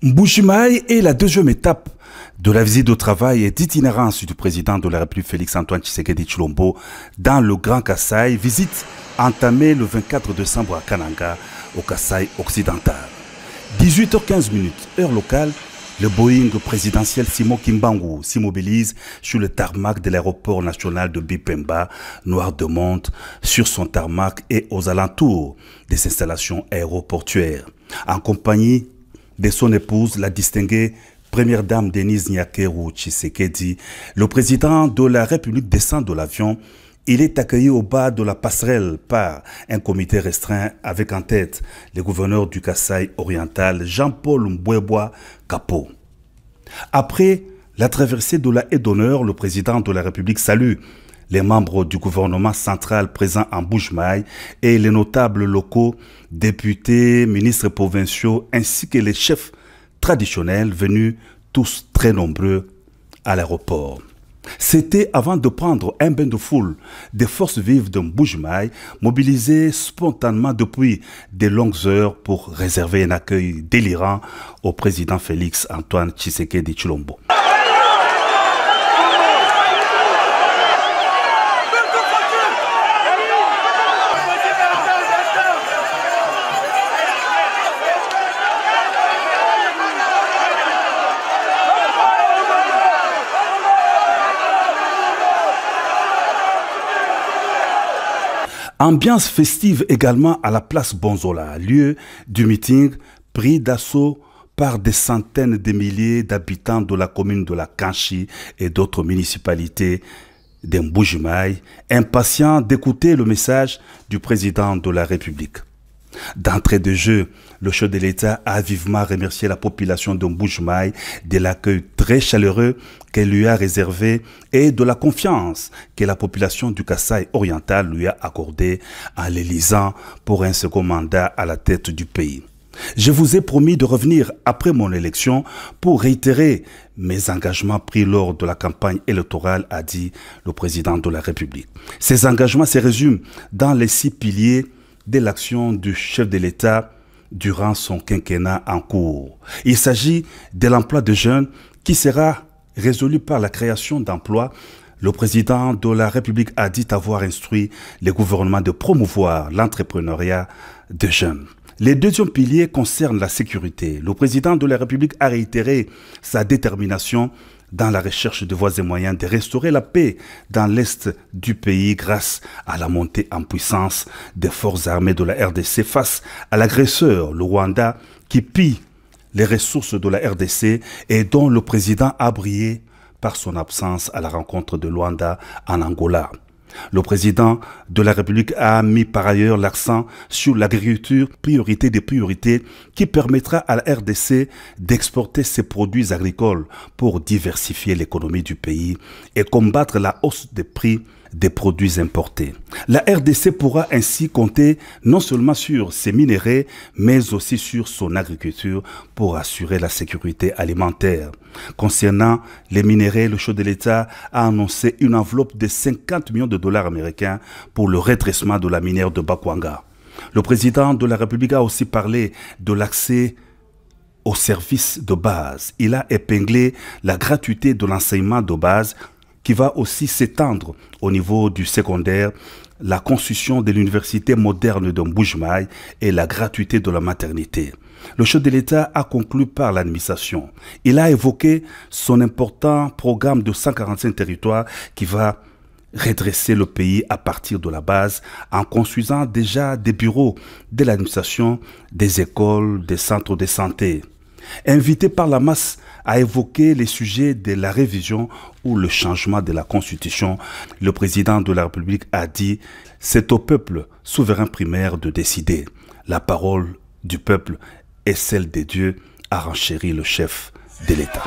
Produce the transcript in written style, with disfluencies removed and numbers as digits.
Mbujimaï est la deuxième étape de la visite de travail et d'itinérance du président de la République Félix-Antoine Tshisekedi Tshilombo dans le Grand Kasaï, visite entamée le 24 décembre à Kananga, au Kasaï occidental. 18h15, heure locale, le Boeing présidentiel Simon Kimbangu s'immobilise sur le tarmac de l'aéroport national de Bipemba, Noir-de-Monde, sur son tarmac et aux alentours des installations aéroportuaires, en compagnie de son épouse, la distinguée première dame Denise Nyakeru Tshisekedi. Le président de la République descend de l'avion. Il est accueilli au bas de la passerelle par un comité restreint avec en tête le gouverneur du Kasaï oriental, Jean-Paul Mbwebwa Kapo. Après la traversée de la haie d'honneur, le président de la République salue les membres du gouvernement central présents en Mbujimaï et les notables locaux, députés, ministres provinciaux ainsi que les chefs traditionnels venus tous très nombreux à l'aéroport. C'était avant de prendre un bain de foule des forces vives de Mbujimaï, mobilisées spontanément depuis de longues heures pour réserver un accueil délirant au président Félix-Antoine Tshisekedi Tshilombo. Ambiance festive également à la place Bonzola, lieu du meeting pris d'assaut par des centaines de milliers d'habitants de la commune de la Kanchi et d'autres municipalités de Mbujimaï, impatients d'écouter le message du président de la République. D'entrée de jeu, le chef de l'État a vivement remercié la population de Mbujimaï de l'accueil très chaleureux qu'elle lui a réservé et de la confiance que la population du Kasaï oriental lui a accordée en l'élisant pour un second mandat à la tête du pays. Je vous ai promis de revenir après mon élection pour réitérer mes engagements pris lors de la campagne électorale, a dit le président de la République. Ces engagements se résument dans les 6 piliers de l'action du chef de l'État durant son quinquennat en cours. Il s'agit de l'emploi de jeunes qui sera résolu par la création d'emplois. Le président de la République a dit avoir instruit le gouvernement de promouvoir l'entrepreneuriat de jeunes. Les deuxième piliers concernent la sécurité. Le président de la République a réitéré sa détermination dans la recherche de voies et moyens de restaurer la paix dans l'est du pays grâce à la montée en puissance des forces armées de la RDC face à l'agresseur, le Rwanda, qui pille les ressources de la RDC et dont le président a brillé par son absence à la rencontre de Luanda en Angola. Le président de la République a mis par ailleurs l'accent sur l'agriculture, priorité des priorités, qui permettra à la RDC d'exporter ses produits agricoles pour diversifier l'économie du pays et combattre la hausse des prix des produits importés. La RDC pourra ainsi compter non seulement sur ses minéraux, mais aussi sur son agriculture pour assurer la sécurité alimentaire. Concernant les minéraux, le chef de l'État a annoncé une enveloppe de 50 millions de dollars américains pour le redressement de la minière de Bakwanga. Le président de la République a aussi parlé de l'accès aux services de base. Il a épinglé la gratuité de l'enseignement de base qui va aussi s'étendre au niveau du secondaire, la construction de l'université moderne de Mbujimaï et la gratuité de la maternité. Le chef de l'État a conclu par l'administration. Il a évoqué son important programme de 145 territoires qui va redresser le pays à partir de la base en construisant déjà des bureaux de l'administration, des écoles, des centres de santé. Invité par la masse à évoquer les sujets de la révision ou le changement de la Constitution, le président de la République a dit « C'est au peuple souverain primaire de décider. La parole du peuple est celle des dieux », a renchéri le chef de l'État.